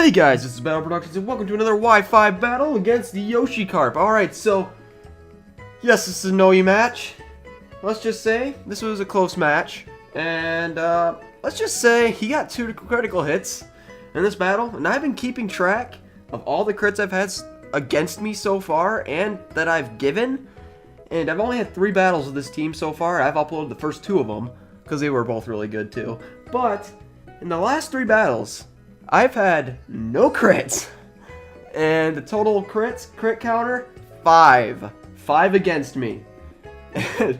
Hey guys, this is Battle Productions and welcome to another Wi-Fi battle against the YoshiKarp. Alright, so, yes, this is a no-e match. Let's just say, this was a close match. And, let's just say, he got 2 critical hits in this battle. And I've been keeping track of all the crits I've had against me so far and that I've given. And I've only had 3 battles with this team so far. I've uploaded the first 2 of them, because they were both really good too. But, in the last 3 battles, I've had no crits, and the total crit counter, 5. 5 against me. I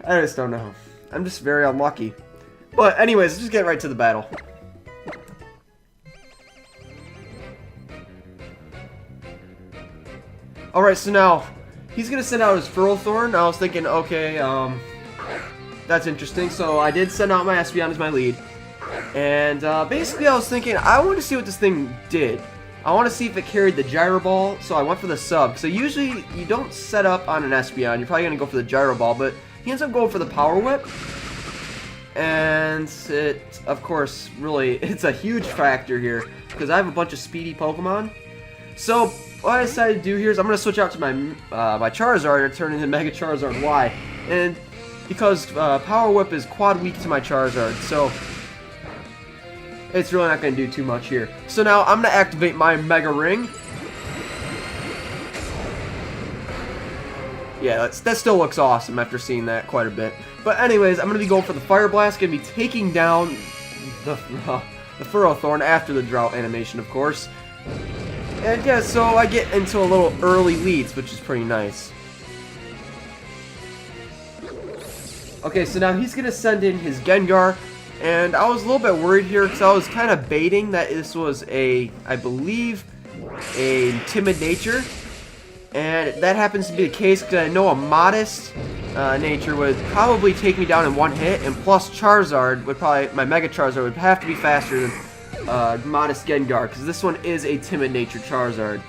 just don't know. I'm just very unlucky. But anyways, let's just get right to the battle. Alright, so now, he's gonna send out his Ferrothorn. I was thinking, okay, that's interesting. So I did send out my Espeon as my lead. And basically I was thinking, I want to see what this thing did. I want to see if it carried the Gyro Ball, so I went for the sub. So usually you don't set up on an Espeon, you're probably going to go for the Gyro Ball, but he ends up going for the Power Whip. And it, of course, really, it's a huge factor here, because I have a bunch of speedy Pokemon. So what I decided to do here is I'm going to switch out to my my Charizard and turn into Mega Charizard Y. And because Power Whip is quad weak to my Charizard, so it's really not going to do too much here. So now I'm going to activate my Mega Ring. Yeah, that still looks awesome after seeing that quite a bit. But anyways, I'm going to be going for the Fire Blast. Going to be taking down the Ferrothorn after the Drought animation, of course. And yeah, so I get into a little early leads, which is pretty nice. Okay, so now he's going to send in his Gengar. And I was a little bit worried here because I was kind of baiting that this was I believe, a timid nature. And that happens to be the case because I know a modest nature would probably take me down in 1 hit. And plus Charizard would my Mega Charizard would have to be faster than modest Gengar, because this one is a timid nature Charizard.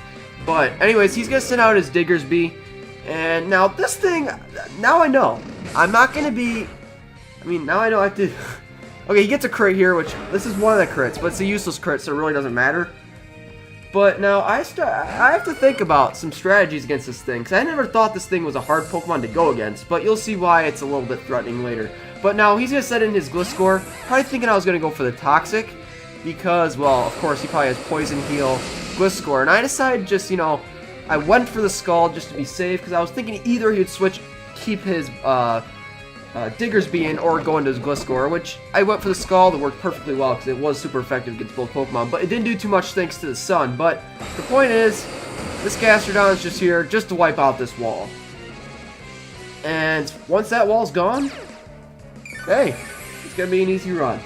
But anyways, he's going to send out his Diggersby. And now this thing, now I know. I'm not going to be, now I know I have to... Okay, he gets a crit here, which, this is one of the crits, but it's a useless crit, so it really doesn't matter. But now, I have to think about some strategies against this thing, because I never thought this thing was a hard Pokemon to go against, but you'll see why it's a little bit threatening later. But now, he's going to set in his Gliscor, probably thinking I was going to go for the Toxic, because, well, of course, he probably has Poison Heal, Gliscor, and I decided just, I went for the Skull just to be safe, because I was thinking either he would keep his, Diggersby in or go into his Gliscor, which I went for the Skull. That worked perfectly well because it was super effective against both Pokemon, but it didn't do too much thanks to the sun. But the point is, this Gastrodon is just here just to wipe out this wall. And once that wall's gone, hey, it's going to be an easy run.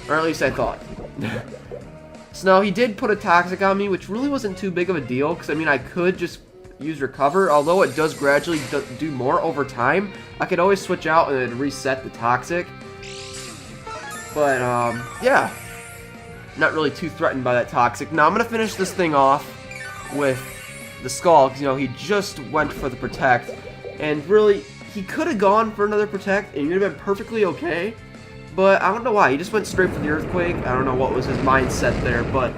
Or at least I thought. So now he did put a Toxic on me, which really wasn't too big of a deal because, I could just use Recover, although it does gradually do more over time. I could always switch out and then reset the Toxic. But, yeah. Not really too threatened by that Toxic. Now, I'm going to finish this thing off with the Skull, because, he just went for the Protect. And really, he could have gone for another Protect, and he would have been perfectly okay. But I don't know why. He just went straight for the Earthquake. I don't know what was his mindset there, but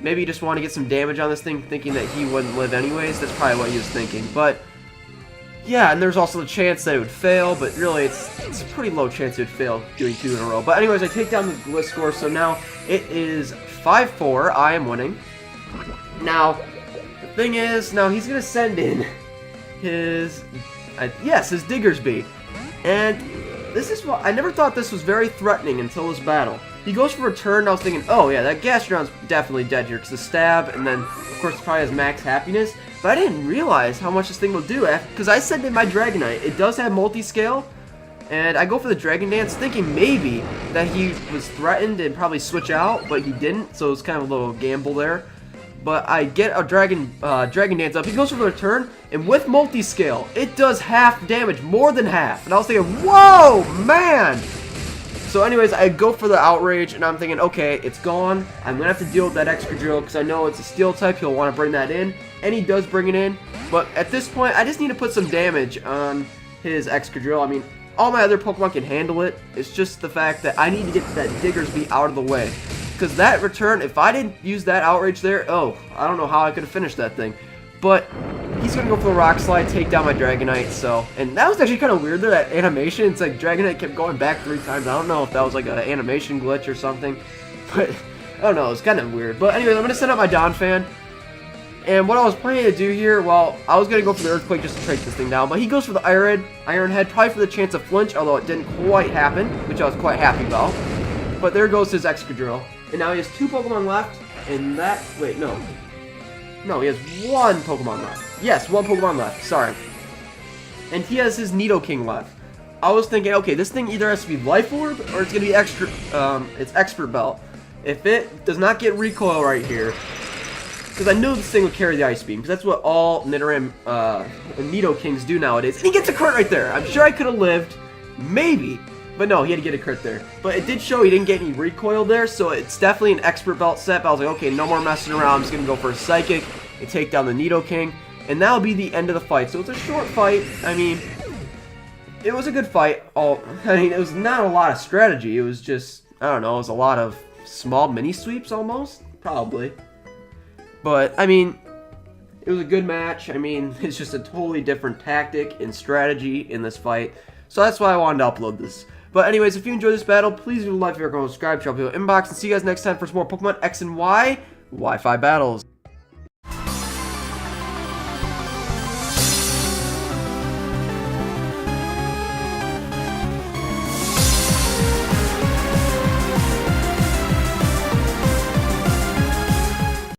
maybe he just wanted to get some damage on this thing, thinking that he wouldn't live anyways. That's probably what he was thinking. But, yeah, and there's also the chance that it would fail, but really it's a pretty low chance it would fail doing 2 in a row. But anyways, I take down the Gliscor, so now it is 5-4. I am winning. Now, the thing is, now he's going to send in his, his Diggersby. And this is what, I never thought this was very threatening until this battle. He goes for a turn, and I was thinking, oh yeah, that Gastrodon's definitely dead here, because the stab, and then, of course, it probably has max happiness. But I didn't realize how much this thing will do, because I sent in my Dragonite. It does have multi-scale, and I go for the Dragon Dance, thinking maybe that he was threatened and probably switch out, but he didn't, so it's kind of a little gamble there. But I get a Dragon Dance up. He goes for a turn, and with multi-scale, it does half damage, more than half. And I was thinking, whoa, man! So anyways, I go for the Outrage, and I'm thinking, okay, it's gone. I'm going to have to deal with that Excadrill, because I know it's a Steel type. He'll want to bring that in, and he does bring it in. But at this point, I just need to put some damage on his Excadrill. All my other Pokemon can handle it. It's just the fact that I need to get that Diggersby out of the way. because that return, if I didn't use that outrage there, oh, I don't know how I could have finished that thing. But he's going to go for the rock slide, take down my Dragonite, so, and that was actually kind of weird there, that animation. It's like Dragonite kept going back 3 times. I don't know if that was like an animation glitch or something, but I don't know, it's kind of weird. But anyways, I'm going to send out my Donphan. And what I was planning to do here, well, I was going to go for the Earthquake just to take this thing down, but he goes for the Iron Head, probably for the chance of flinch, although it didn't quite happen, which I was quite happy about. But there goes his Excadrill. And now he has 2 Pokemon left, and that, wait, no. No, he has 1 Pokemon left. Yes, 1 Pokemon left, sorry. And he has his Nidoking left. I was thinking, okay, this thing either has to be Life Orb, or it's going to be it's Expert Belt. If it does not get recoil right here, because I knew this thing would carry the Ice Beam, because that's what all Nidoran and Nidokings do nowadays. And he gets a crit right there. I'm sure I could have lived, maybe, but no, he had to get a crit there. But it did show he didn't get any recoil there, so it's definitely an Expert Belt set. But I was like, okay, no more messing around. I'm just going to go for a Psychic and take down the Nidoking, and that'll be the end of the fight. So it's a short fight. I mean, it was a good fight. It was not a lot of strategy. It was just, I don't know, it was a lot of small mini sweeps almost, probably. But, I mean, it was a good match. I mean, it's just a totally different tactic and strategy in this fight. So that's why I wanted to upload this. But anyways, if you enjoyed this battle, please leave a like, if you're going to subscribe, drop your inbox, and see you guys next time for some more Pokemon X and Y Wi-Fi battles.